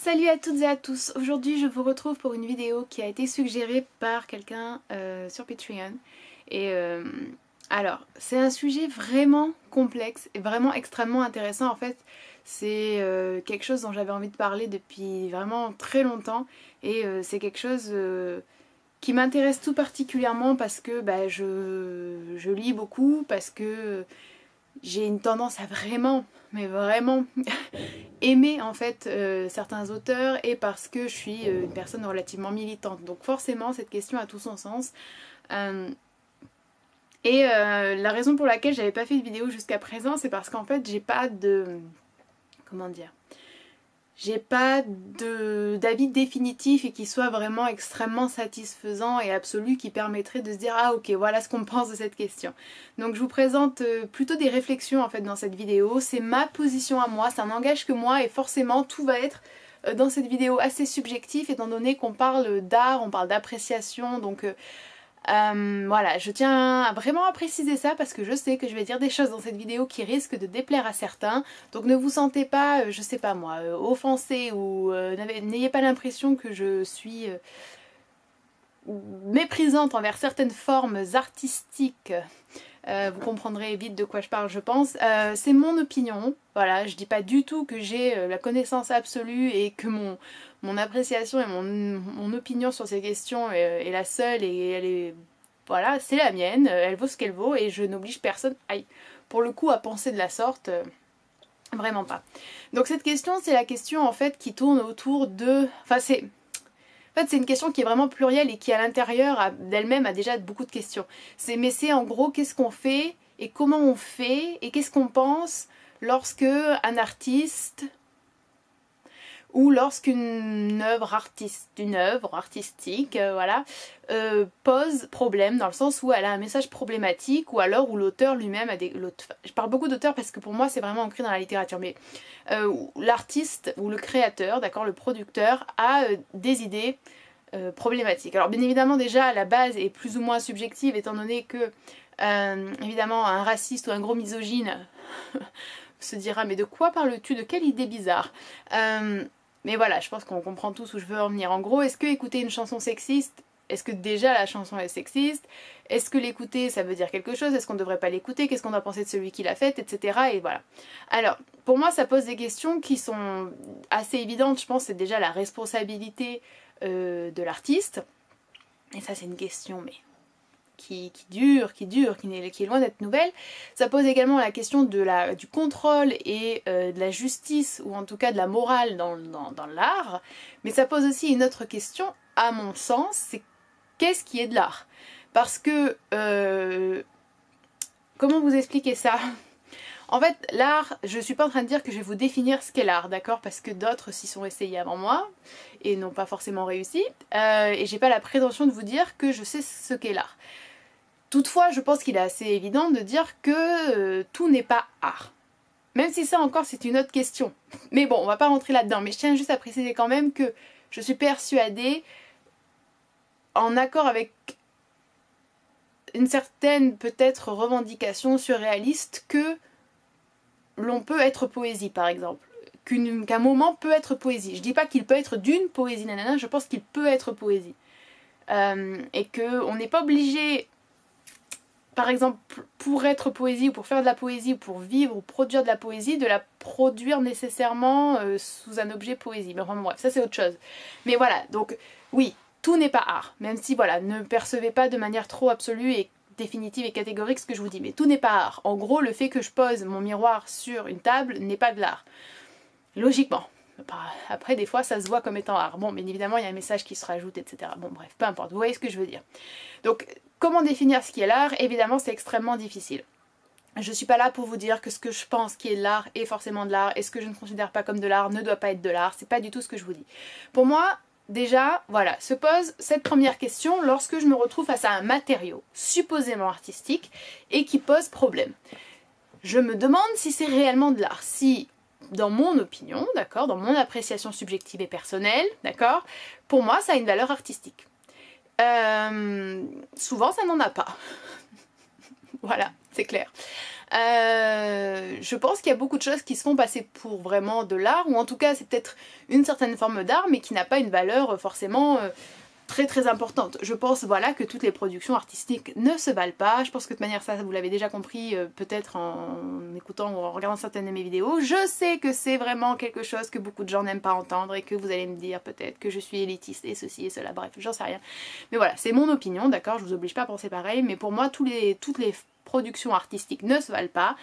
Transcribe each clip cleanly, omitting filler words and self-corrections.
Salut à toutes et à tous, aujourd'hui je vous retrouve pour une vidéo qui a été suggérée par quelqu'un sur Patreon. Et alors, c'est un sujet vraiment complexe et vraiment extrêmement intéressant en fait. C'est quelque chose dont j'avais envie de parler depuis vraiment très longtemps et c'est quelque chose qui m'intéresse tout particulièrement parce que je lis beaucoup, parce que j'ai une tendance à vraiment, mais vraiment aimer en fait certains auteurs et parce que je suis une personne relativement militante. Donc forcément cette question a tout son sens. La raison pour laquelle j'avais pas fait de vidéo jusqu'à présent, c'est parce qu'en fait j'ai pas de... comment dire, j'ai pas d'avis définitif et qui soit vraiment extrêmement satisfaisant et absolu qui permettrait de se dire ah ok voilà ce qu'on pense de cette question. Donc je vous présente plutôt des réflexions en fait dans cette vidéo, c'est ma position à moi, ça n'engage que moi et forcément tout va être dans cette vidéo assez subjectif étant donné qu'on parle d'art, on parle d'appréciation donc voilà, je tiens vraiment à préciser ça parce que je sais que je vais dire des choses dans cette vidéo qui risquent de déplaire à certains. Donc ne vous sentez pas, je sais pas moi, offensé ou n'ayez pas l'impression que je suis méprisante envers certaines formes artistiques. Vous comprendrez vite de quoi je parle je pense. C'est mon opinion, voilà, je dis pas du tout que j'ai la connaissance absolue et que mon appréciation et mon opinion sur ces questions est la seule et elle est... voilà, c'est la mienne, elle vaut ce qu'elle vaut et je n'oblige personne, aïe, pour le coup à penser de la sorte, vraiment pas. Donc cette question c'est la question en fait qui tourne autour de... enfin c'est... en fait, c'est une question qui est vraiment plurielle et qui à l'intérieur d'elle-même a déjà beaucoup de questions. Mais c'est en gros qu'est-ce qu'on fait et comment on fait et qu'est-ce qu'on pense lorsque un artiste ou lorsqu'une œuvre artistique voilà, pose problème dans le sens où elle a un message problématique ou alors où l'auteur lui-même a des... je parle beaucoup d'auteur parce que pour moi c'est vraiment ancré dans la littérature, mais l'artiste ou le créateur, d'accord, le producteur a des idées problématiques. Alors bien évidemment déjà la base est plus ou moins subjective étant donné que évidemment un raciste ou un gros misogyne se dira mais de quoi parles-tu, de quelle idée bizarre, mais voilà, je pense qu'on comprend tous où je veux en venir. En gros, est-ce que écouter une chanson sexiste, est-ce que déjà la chanson est sexiste? Est-ce que l'écouter ça veut dire quelque chose? Est-ce qu'on ne devrait pas l'écouter? Qu'est-ce qu'on doit penser de celui qui l'a faite, etc. Et voilà. Alors, pour moi ça pose des questions qui sont assez évidentes, je pense, c'est déjà la responsabilité de l'artiste. Et ça c'est une question mais... qui est loin d'être nouvelle. Ça pose également la question du contrôle et de la justice, ou en tout cas de la morale dans l'art. Mais ça pose aussi une autre question, à mon sens, c'est qu'est-ce qui est de l'art? Parce que... comment vous expliquer ça? En fait, l'art, je suis pas en train de dire que je vais vous définir ce qu'est l'art, d'accord? Parce que d'autres s'y sont essayés avant moi et n'ont pas forcément réussi. Et j'ai pas la prétention de vous dire que je sais ce qu'est l'art. Toutefois, je pense qu'il est assez évident de dire que tout n'est pas art. Même si ça encore c'est une autre question. Mais bon, on va pas rentrer là-dedans. Mais je tiens juste à préciser quand même que je suis persuadée, en accord avec une certaine peut-être revendication surréaliste, que l'on peut être poésie par exemple. Qu'un moment peut être poésie. Je dis pas qu'il peut être d'une poésie, nanana, je pense qu'il peut être poésie. Et qu'on n'est pas obligé... par exemple, pour être poésie ou pour faire de la poésie ou pour vivre ou produire de la poésie, de la produire nécessairement sous un objet poésie. Mais enfin bref, ça c'est autre chose. Mais voilà, donc oui, tout n'est pas art. Même si voilà, ne percevez pas de manière trop absolue et définitive et catégorique ce que je vous dis. Mais tout n'est pas art. En gros, le fait que je pose mon miroir sur une table n'est pas de l'art. Logiquement. Après, des fois, ça se voit comme étant art. Bon, bien évidemment, il y a un message qui se rajoute, etc. Bon, bref, peu importe. Vous voyez ce que je veux dire. Donc, comment définir ce qui est l'art? Évidemment, c'est extrêmement difficile. Je suis pas là pour vous dire que ce que je pense qui est de l'art est forcément de l'art et ce que je ne considère pas comme de l'art ne doit pas être de l'art. C'est pas du tout ce que je vous dis. Pour moi, déjà, voilà, se pose cette première question lorsque je me retrouve face à un matériau supposément artistique et qui pose problème. Je me demande si c'est réellement de l'art. Si... dans mon opinion, d'accord, dans mon appréciation subjective et personnelle, d'accord, pour moi ça a une valeur artistique. Souvent ça n'en a pas. Voilà, c'est clair. Je pense qu'il y a beaucoup de choses qui se font passer pour vraiment de l'art, ou en tout cas c'est peut-être une certaine forme d'art, mais qui n'a pas une valeur forcément très très importante. Je pense voilà que toutes les productions artistiques ne se valent pas. Je pense que de manière ça vous l'avez déjà compris peut-être en écoutant ou en regardant certaines de mes vidéos. Je sais que c'est vraiment quelque chose que beaucoup de gens n'aiment pas entendre et que vous allez me dire peut-être que je suis élitiste et ceci et cela, bref j'en sais rien. Mais voilà, c'est mon opinion, d'accord, je vous oblige pas à penser pareil, mais pour moi toutes les productions artistiques ne se valent pas,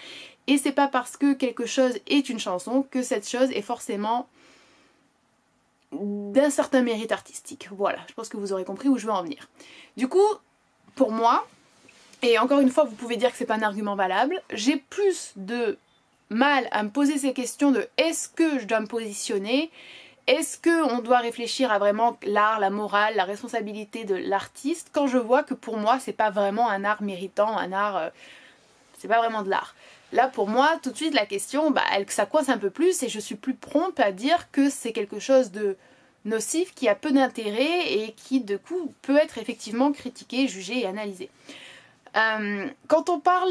et c'est pas parce que quelque chose est une chanson que cette chose est forcément d'un certain mérite artistique. Voilà, je pense que vous aurez compris où je veux en venir. Du coup, pour moi, et encore une fois vous pouvez dire que c'est pas un argument valable, j'ai plus de mal à me poser ces questions de est-ce que je dois me positionner, est-ce qu'on doit réfléchir à vraiment l'art, la morale, la responsabilité de l'artiste, quand je vois que pour moi c'est pas vraiment un art méritant, un art, c'est pas vraiment de l'art. Là pour moi tout de suite la question, ça coince un peu plus et je suis plus prompte à dire que c'est quelque chose de nocif, qui a peu d'intérêt et qui de coup peut être effectivement critiqué, jugé et analysé. Quand on parle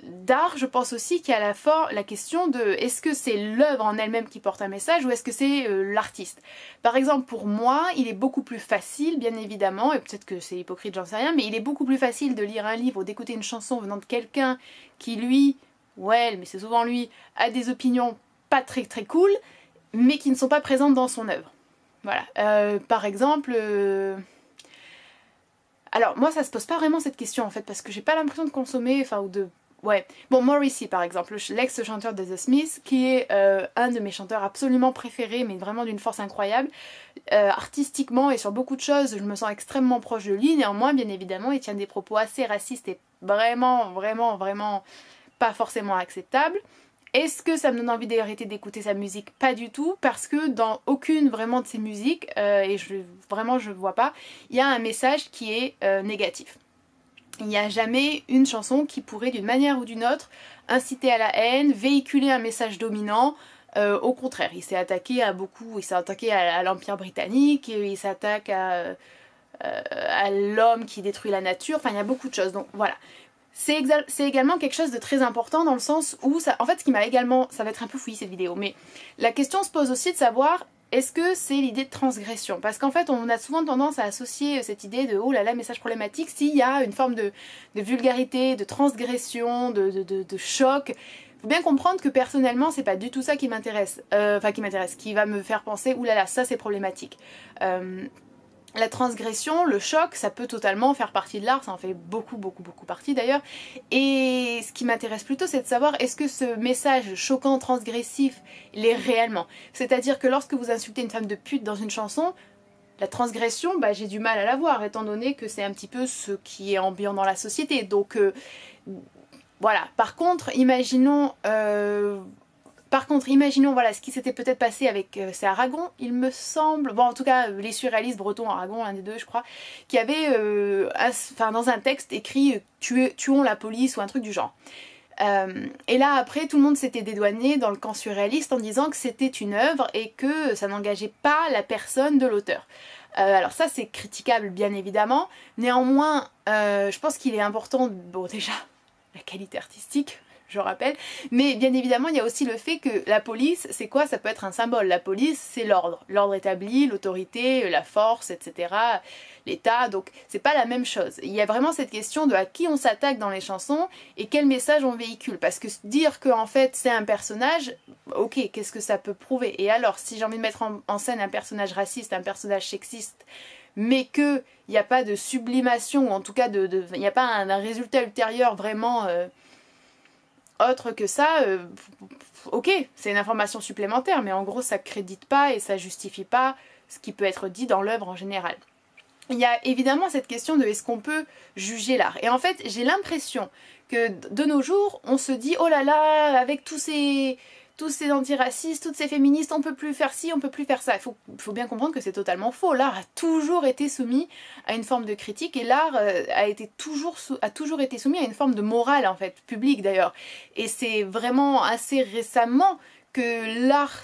d'art, je pense aussi qu'il y a la question de est-ce que c'est l'œuvre en elle-même qui porte un message ou est-ce que c'est l'artiste. Par exemple pour moi il est beaucoup plus facile, bien évidemment, et peut-être que c'est hypocrite, j'en sais rien, mais il est beaucoup plus facile de lire un livre ou d'écouter une chanson venant de quelqu'un qui lui, ou elle, mais c'est souvent lui, a des opinions pas très très cool, mais qui ne sont pas présentes dans son œuvre. Voilà, par exemple... Alors moi ça se pose pas vraiment cette question en fait parce que j'ai pas l'impression de consommer, enfin ou de... Ouais, bon Morrissey par exemple, l'ex-chanteur de The Smiths, qui est un de mes chanteurs absolument préférés, mais vraiment d'une force incroyable. Artistiquement et sur beaucoup de choses, je me sens extrêmement proche de lui, néanmoins bien évidemment il tient des propos assez racistes et vraiment, vraiment, vraiment pas forcément acceptables. Est-ce que ça me donne envie d'arrêter d'écouter sa musique? Pas du tout, parce que dans aucune vraiment de ses musiques, et vraiment je vois pas, il y a un message qui est négatif. Il n'y a jamais une chanson qui pourrait d'une manière ou d'une autre inciter à la haine, véhiculer un message dominant. Au contraire, il s'est attaqué à beaucoup, il s'est attaqué à l'Empire britannique, il s'attaque à l'homme qui détruit la nature, enfin il y a beaucoup de choses, donc voilà. C'est également quelque chose de très important dans le sens où, en fait ce qui m'a également, ça va être un peu fouillis cette vidéo, mais la question se pose aussi de savoir est-ce que c'est l'idée de transgression, parce qu'en fait on a souvent tendance à associer cette idée de oh là là message problématique s'il y a une forme de vulgarité, de transgression, de choc. Faut bien comprendre que personnellement c'est pas du tout ça qui m'intéresse, qui va me faire penser ouh là là ça c'est problématique. La transgression, le choc, ça peut totalement faire partie de l'art, ça en fait beaucoup partie d'ailleurs. Et ce qui m'intéresse plutôt c'est de savoir est-ce que ce message choquant, transgressif, il est réellement. C'est-à-dire que lorsque vous insultez une femme de pute dans une chanson, la transgression, j'ai du mal à la voir étant donné que c'est un petit peu ce qui est ambiant dans la société. Donc voilà, par contre imaginons... voilà ce qui s'était peut-être passé avec, c'est Aragon, il me semble, bon en tout cas les surréalistes bretons, Aragon, l'un des deux je crois, qui avait dans un texte écrit tuons la police ou un truc du genre. Et là après tout le monde s'était dédouané dans le camp surréaliste en disant que c'était une œuvre et que ça n'engageait pas la personne de l'auteur. Alors ça c'est critiquable bien évidemment, néanmoins je pense qu'il est important, bon déjà la qualité artistique, je rappelle, mais bien évidemment il y a aussi le fait que la police c'est quoi? Ça peut être un symbole, la police c'est l'ordre établi, l'autorité, la force, etc., l'état, donc c'est pas la même chose. Il y a vraiment cette question de à qui on s'attaque dans les chansons et quel message on véhicule, parce que dire que en fait c'est un personnage, ok, qu'est-ce que ça peut prouver? Et alors si j'ai envie de mettre en scène un personnage raciste, un personnage sexiste, mais qu'il n'y a pas de sublimation, ou en tout cas il n'y a pas un résultat ultérieur vraiment... autre que ça, ok, c'est une information supplémentaire, mais en gros ça crédite pas et ça justifie pas ce qui peut être dit dans l'œuvre en général. Il y a évidemment cette question de est-ce qu'on peut juger l'art. Et en fait j'ai l'impression que de nos jours on se dit oh là là, avec tous ces antiracistes, toutes ces féministes, on peut plus faire ci, on peut plus faire ça. Il faut bien comprendre que c'est totalement faux. L'art a toujours été soumis à une forme de critique et l'art a toujours été soumis à une forme de morale en fait, publique d'ailleurs. Et c'est vraiment assez récemment que l'art,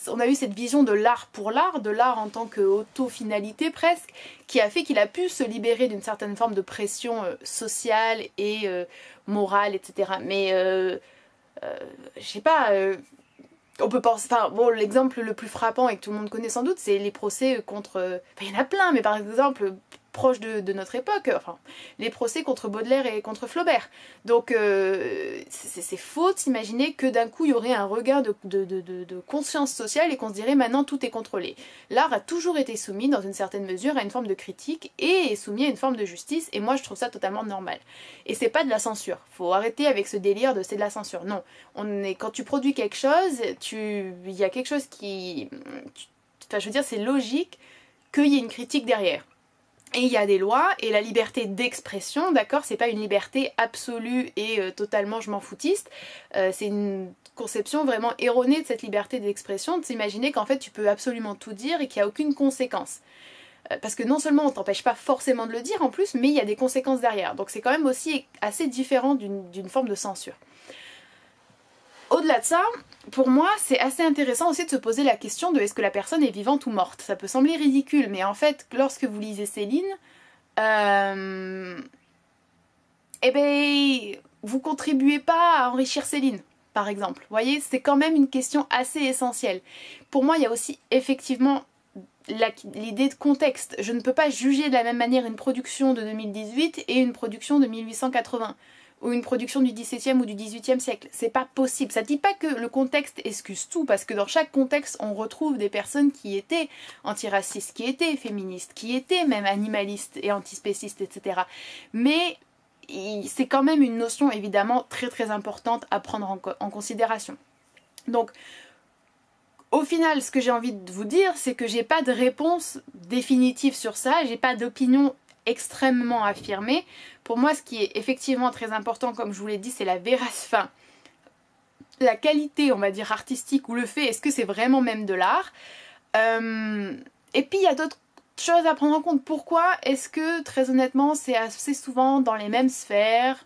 on a eu cette vision de l'art pour l'art, de l'art en tant qu'auto-finalité presque, qui a fait qu'il a pu se libérer d'une certaine forme de pression sociale et morale, etc. Mais je sais pas, on peut penser, enfin bon, l'exemple le plus frappant et que tout le monde connaît sans doute, c'est les procès contre, enfin il y en a plein, mais par exemple proche de notre époque, enfin les procès contre Baudelaire et contre Flaubert. Donc c'est faux de s'imaginer que d'un coup il y aurait un regain de conscience sociale et qu'on se dirait maintenant tout est contrôlé. L'art a toujours été soumis dans une certaine mesure à une forme de critique et est soumis à une forme de justice, et moi je trouve ça totalement normal. Et c'est pas de la censure, faut arrêter avec ce délire de c'est de la censure, non. Quand tu produis quelque chose, il y a quelque chose qui... Enfin je veux dire c'est logique qu'il y ait une critique derrière. Et il y a des lois, et la liberté d'expression, d'accord, c'est pas une liberté absolue et totalement je m'en foutiste, c'est une conception vraiment erronée de cette liberté d'expression, de s'imaginer qu'en fait tu peux absolument tout dire et qu'il n'y a aucune conséquence. Parce que non seulement on t'empêche pas forcément de le dire en plus, mais il y a des conséquences derrière. Donc c'est quand même aussi assez différent d'une forme de censure. Au-delà de ça, pour moi, c'est assez intéressant aussi de se poser la question de est-ce que la personne est vivante ou morte. Ça peut sembler ridicule, mais en fait, lorsque vous lisez Céline, eh ben, vous contribuez pas à enrichir Céline, par exemple. Vous voyez, c'est quand même une question assez essentielle. Pour moi, il y a aussi effectivement l'idée de contexte. Je ne peux pas juger de la même manière une production de 2018 et une production de 1880. Ou une production du XVIIe ou du XVIIIe siècle. C'est pas possible. Ça dit pas que le contexte excuse tout, parce que dans chaque contexte, on retrouve des personnes qui étaient antiracistes, qui étaient féministes, qui étaient même animalistes et antispécistes, etc. Mais c'est quand même une notion évidemment très très importante à prendre en considération. Donc, au final, ce que j'ai envie de vous dire, c'est que j'ai pas de réponse définitive sur ça, j'ai pas d'opinion extrêmement affirmée. Pour moi, ce qui est effectivement très important, comme je vous l'ai dit, c'est la véracité, la qualité, on va dire, artistique, ou le fait, est-ce que c'est vraiment même de l'art. Et puis, il y a d'autres choses à prendre en compte. Pourquoi est-ce que, très honnêtement, c'est assez souvent dans les mêmes sphères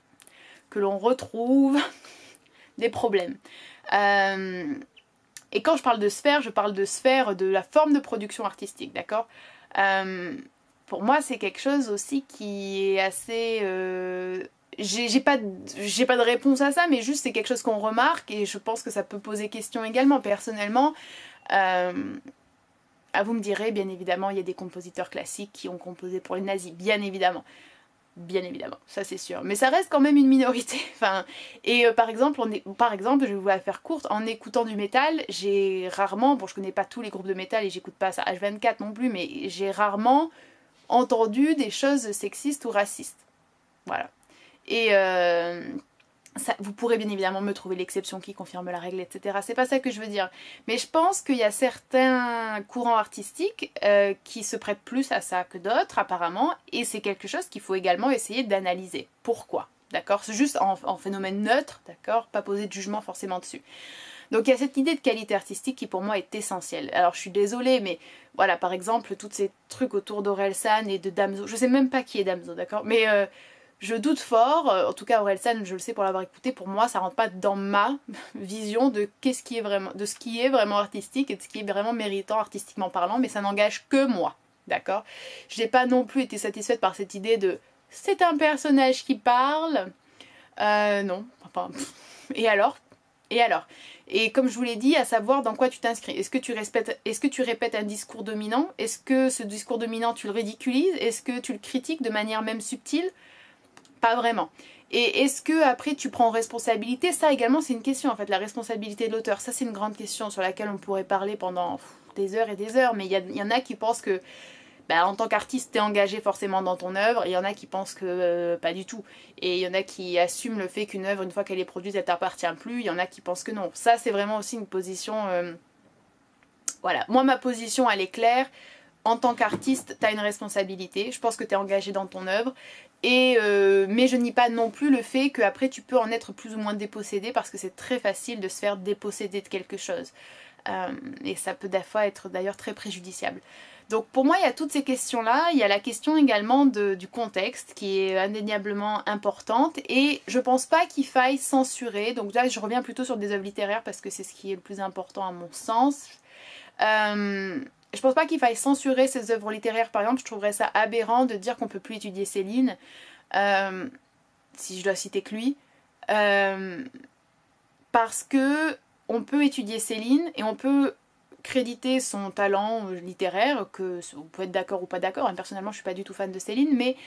que l'on retrouve des problèmes. Et quand je parle de sphère, je parle de sphère de la forme de production artistique, d'accord ? Pour moi, c'est quelque chose aussi qui est assez... J'ai pas de réponse à ça, mais juste c'est quelque chose qu'on remarque et je pense que ça peut poser question également. Personnellement, vous me direz, bien évidemment, il y a des compositeurs classiques qui ont composé pour les nazis, bien évidemment. Bien évidemment, ça c'est sûr. Mais ça reste quand même une minorité. Enfin, et par exemple, je vais vous la faire courte, en écoutant du métal, j'ai rarement, bon je connais pas tous les groupes de métal et j'écoute pas ça H24 non plus, mais j'ai rarement entendu des choses sexistes ou racistes. Voilà. Et ça, vous pourrez bien évidemment me trouver l'exception qui confirme la règle, etc. C'est pas ça que je veux dire. Mais je pense qu'il y a certains courants artistiques qui se prêtent plus à ça que d'autres, apparemment. Et c'est quelque chose qu'il faut également essayer d'analyser. Pourquoi ? D'accord ? C'est juste en phénomène neutre, d'accord ? Pas poser de jugement forcément dessus. Donc il y a cette idée de qualité artistique qui pour moi est essentielle. Alors je suis désolée, mais voilà, par exemple, tous ces trucs autour d'Orelsan et de Damso. Je sais même pas qui est Damso, d'accord ? Mais je doute fort, en tout cas Orelsan, je le sais pour l'avoir écouté, pour moi ça rentre pas dans ma vision de ce qui est vraiment artistique et de ce qui est vraiment méritant artistiquement parlant, mais ça n'engage que moi, d'accord ? J'ai pas non plus été satisfaite par cette idée de c'est un personnage qui parle, non, enfin, et alors ? Et comme je vous l'ai dit, à savoir dans quoi tu t'inscris. Est-ce que tu répètes un discours dominant ? Est-ce que ce discours dominant tu le ridiculises ? Est-ce que tu le critiques de manière même subtile ? Pas vraiment. Et est-ce que après tu prends responsabilité ? Ça également c'est une question en fait, la responsabilité de l'auteur. Ça c'est une grande question sur laquelle on pourrait parler pendant des heures et des heures. Mais il y en a qui pensent que en tant qu'artiste t'es engagé forcément dans ton œuvre. Et il y en a qui pensent que pas du tout. Et il y en a qui assument le fait qu'une œuvre, une fois qu'elle est produite, elle t'appartient plus. Il y en a qui pensent que non. Ça c'est vraiment aussi une position... Voilà, moi ma position elle est claire. En tant qu'artiste, tu as une responsabilité. Je pense que tu es engagé dans ton œuvre. Mais je nie pas non plus le fait qu'après tu peux en être plus ou moins dépossédé parce que c'est très facile de se faire déposséder de quelque chose. Et ça peut des fois être d'ailleurs très préjudiciable. Donc pour moi il y a toutes ces questions là, il y a la question également du contexte qui est indéniablement importante et je pense pas qu'il faille censurer, donc là je reviens plutôt sur des œuvres littéraires parce que c'est ce qui est le plus important à mon sens. Je pense pas qu'il faille censurer ces œuvres littéraires, par exemple je trouverais ça aberrant de dire qu'on peut plus étudier Céline, si je dois citer que lui, parce que on peut étudier Céline et on peut créditer son talent littéraire, que vous pouvez être d'accord ou pas d'accord, hein, personnellement je suis pas du tout fan de Céline, mais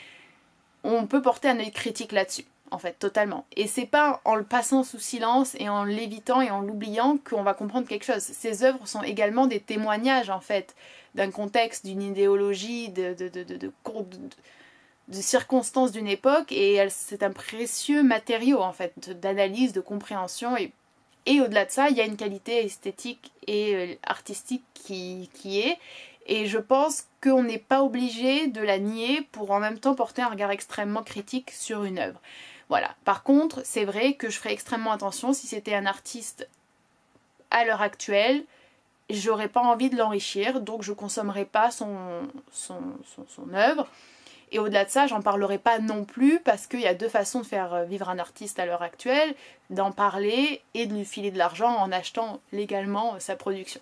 on peut porter un œil critique là-dessus, en fait, totalement. Et c'est pas en le passant sous silence et en l'évitant et en l'oubliant qu'on va comprendre quelque chose. Ces œuvres sont également des témoignages, en fait, d'un contexte, d'une idéologie, de circonstances d'une époque, et c'est un précieux matériau, en fait, d'analyse, de compréhension, et au-delà de ça, il y a une qualité esthétique et artistique qui est. Et je pense qu'on n'est pas obligé de la nier pour en même temps porter un regard extrêmement critique sur une œuvre. Voilà. Par contre, c'est vrai que je ferais extrêmement attention si c'était un artiste à l'heure actuelle. J'aurais pas envie de l'enrichir, donc je consommerai pas son œuvre. Et au-delà de ça, j'en parlerai pas non plus parce qu'il y a deux façons de faire vivre un artiste à l'heure actuelle, d'en parler et de lui filer de l'argent en achetant légalement sa production.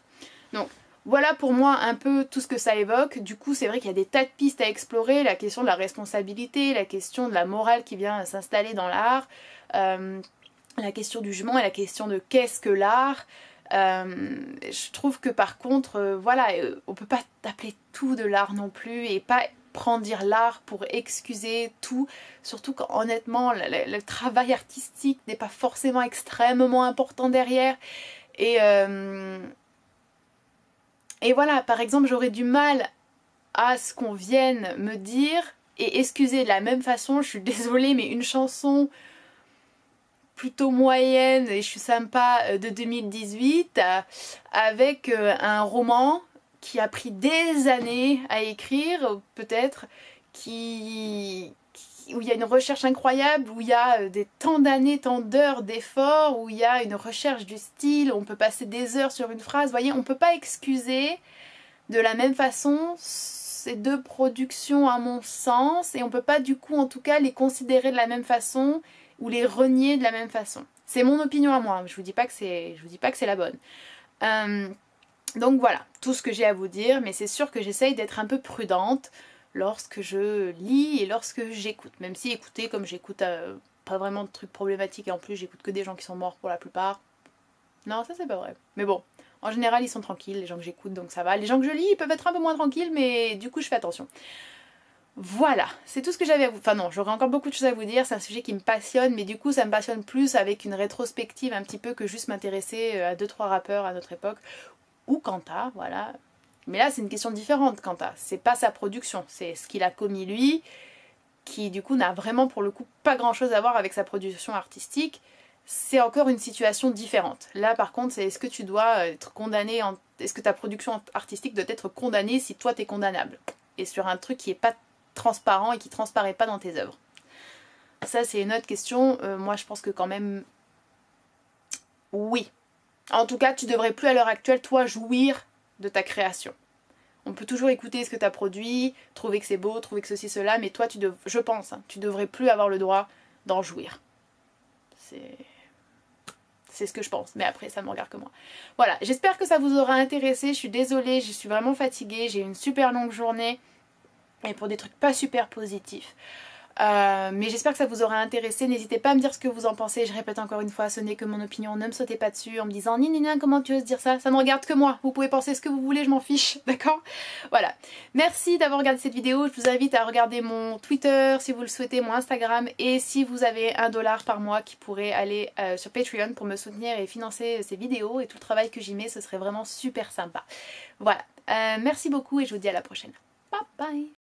Donc voilà pour moi un peu tout ce que ça évoque. Du coup c'est vrai qu'il y a des tas de pistes à explorer, la question de la responsabilité, la question de la morale qui vient s'installer dans l'art, la question du jugement et la question de qu'est-ce que l'art. Je trouve que par contre, voilà, on peut pas appeler tout de l'art non plus et pas prendre dire l'art pour excuser tout, surtout quand honnêtement le travail artistique n'est pas forcément extrêmement important derrière. Et voilà, par exemple, j'aurais du mal à ce qu'on vienne me dire et excuser de la même façon, je suis désolée, mais une chanson plutôt moyenne et je suis sympa de 2018 avec un roman qui a pris des années à écrire, peut-être, où il y a une recherche incroyable, où il y a tant d'années, tant d'heures d'efforts, où il y a une recherche du style, on peut passer des heures sur une phrase. Vous voyez, on ne peut pas excuser de la même façon ces deux productions à mon sens, et on ne peut pas du coup en tout cas les considérer de la même façon ou les renier de la même façon. C'est mon opinion à moi, je vous dis pas que c'est la bonne. Donc voilà, tout ce que j'ai à vous dire, mais c'est sûr que j'essaye d'être un peu prudente lorsque je lis et lorsque j'écoute. Même si écouter, comme j'écoute pas vraiment de trucs problématiques et en plus j'écoute que des gens qui sont morts pour la plupart. Non, ça c'est pas vrai. Mais bon, en général ils sont tranquilles, les gens que j'écoute, donc ça va. Les gens que je lis, ils peuvent être un peu moins tranquilles, mais du coup je fais attention. Voilà, c'est tout ce que j'avais à vous... Enfin non, j'aurais encore beaucoup de choses à vous dire, c'est un sujet qui me passionne, mais du coup ça me passionne plus avec une rétrospective un petit peu que juste m'intéresser à 2-3 rappeurs à notre époque. Ou Kanta, voilà. Mais là c'est une question différente, Kanta. C'est pas sa production, c'est ce qu'il a commis lui, qui du coup n'a vraiment pour le coup pas grand chose à voir avec sa production artistique. C'est encore une situation différente. Là par contre c'est est-ce que tu dois être condamné, est-ce que ta production artistique doit être condamnée si toi t'es condamnable. Et sur un truc qui est pas transparent et qui transparaît pas dans tes œuvres. Ça c'est une autre question, moi je pense que quand même oui. En tout cas, tu devrais plus à l'heure actuelle, toi, jouir de ta création. On peut toujours écouter ce que tu as produit, trouver que c'est beau, trouver que ceci, cela, mais toi, je pense, hein, tu devrais plus avoir le droit d'en jouir. C'est ce que je pense, mais après, ça me regarde que moi. Voilà, j'espère que ça vous aura intéressé. Je suis désolée, je suis vraiment fatiguée, j'ai eu une super longue journée, et pour des trucs pas super positifs. Mais j'espère que ça vous aura intéressé. N'hésitez pas à me dire ce que vous en pensez. Je répète encore une fois, ce n'est que mon opinion. Ne me sautez pas dessus en me disant ni ni ni comment tu oses dire ça. Ça ne regarde que moi. Vous pouvez penser ce que vous voulez, je m'en fiche. D'accord? Voilà. Merci d'avoir regardé cette vidéo. Je vous invite à regarder mon Twitter si vous le souhaitez, mon Instagram. Et si vous avez $1 par mois qui pourrait aller sur Patreon pour me soutenir et financer ces vidéos et tout le travail que j'y mets, ce serait vraiment super sympa. Voilà. Merci beaucoup et je vous dis à la prochaine. Bye bye!